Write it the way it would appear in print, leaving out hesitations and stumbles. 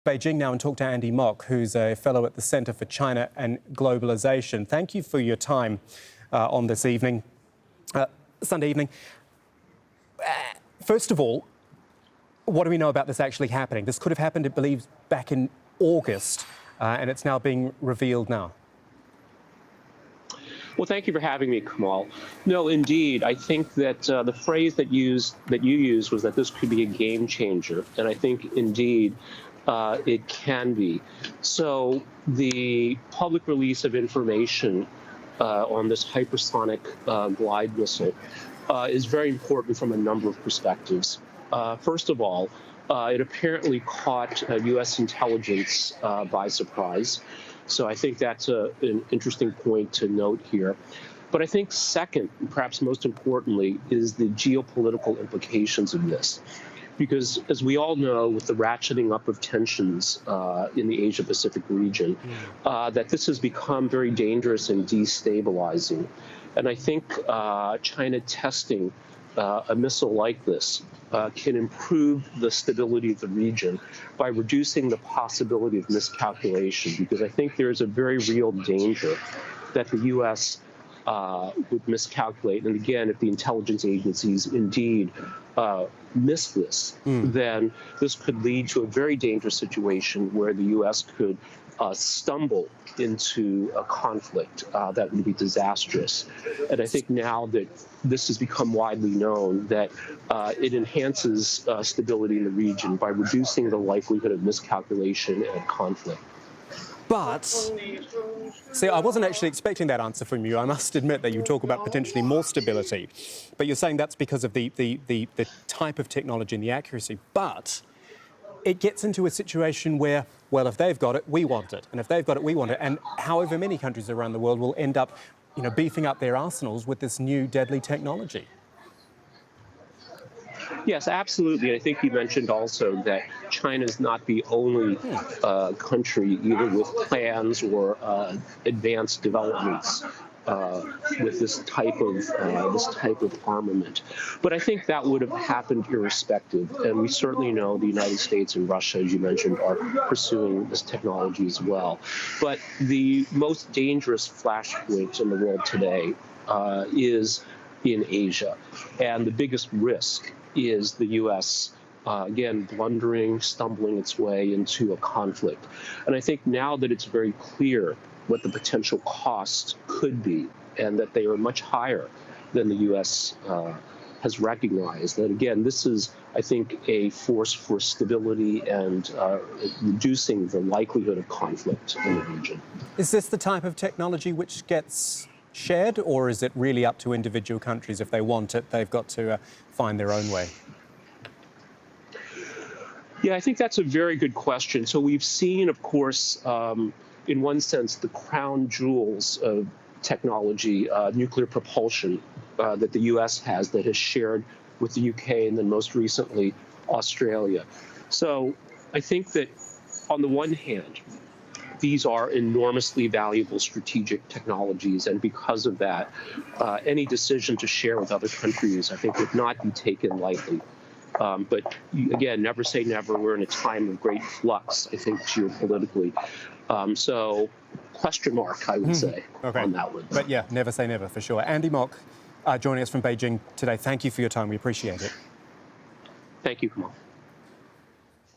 Beijing now and talk to Andy Mock, who's a fellow at the Centre for China and Globalization. Thank you for your time on this evening, Sunday evening. First of all, what do we know about this actually happening? This could have happened, I believe, back in August, and it's now being revealed now. Well, thank you for having me, Kamal. No, indeed, I think that the phrase that you used was that this could be a game changer, and I think indeed it can be. So the public release of information on this hypersonic glide missile is very important from a number of perspectives. First of all, it apparently caught U.S. intelligence by surprise. So I think that's an interesting point to note here. But I think second, and perhaps most importantly, is the geopolitical implications of this. Because as we all know, with the ratcheting up of tensions in the Asia-Pacific region, that this has become very dangerous and destabilizing. And I think China testing a missile like this can improve the stability of the region by reducing the possibility of miscalculation, because I think there's a very real danger that the U.S. Would miscalculate. And again, if the intelligence agencies indeed miss this, then this could lead to a very dangerous situation where the U.S. could stumble into a conflict that would be disastrous. And I think now that this has become widely known, that it enhances stability in the region by reducing the likelihood of miscalculation and conflict. But, see, I wasn't actually expecting that answer from you. I must admit that you talk about potentially more stability. But you're saying that's because of the type of technology and the accuracy. But it gets into a situation where, well, if they've got it, we want it. And if they've got it, we want it. And however many countries around the world will end up, beefing up their arsenals with this new deadly technology. Yes, absolutely. I think you mentioned also that China is not the only country either with plans or advanced developments with this type of armament. But I think that would have happened irrespective. And we certainly know the United States and Russia, as you mentioned, are pursuing this technology as well. But the most dangerous flashpoint in the world today is in Asia. And the biggest risk is the U.S., again, blundering, stumbling its way into a conflict. And I think now that it's very clear what the potential costs could be, and that they are much higher than the U.S. Has recognized, that, again, this is, I think, a force for stability and reducing the likelihood of conflict in the region. Is this the type of technology which gets shared, or is it really up to individual countries? If they want it, they've got to find their own way? Yeah, I think that's a very good question. So we've seen, of course, in one sense, the crown jewels of technology, nuclear propulsion that the U.S. has, that has shared with the U.K. and then most recently Australia. So I think that on the one hand, these are enormously valuable strategic technologies, and because of that, any decision to share with other countries, I think, would not be taken lightly. But again, never say never. We're in a time of great flux, I think, geopolitically. So, question mark, I would say, on that one. But yeah, never say never, for sure. Andy Mock, joining us from Beijing today. Thank you for your time. We appreciate it. Thank you, Kamal.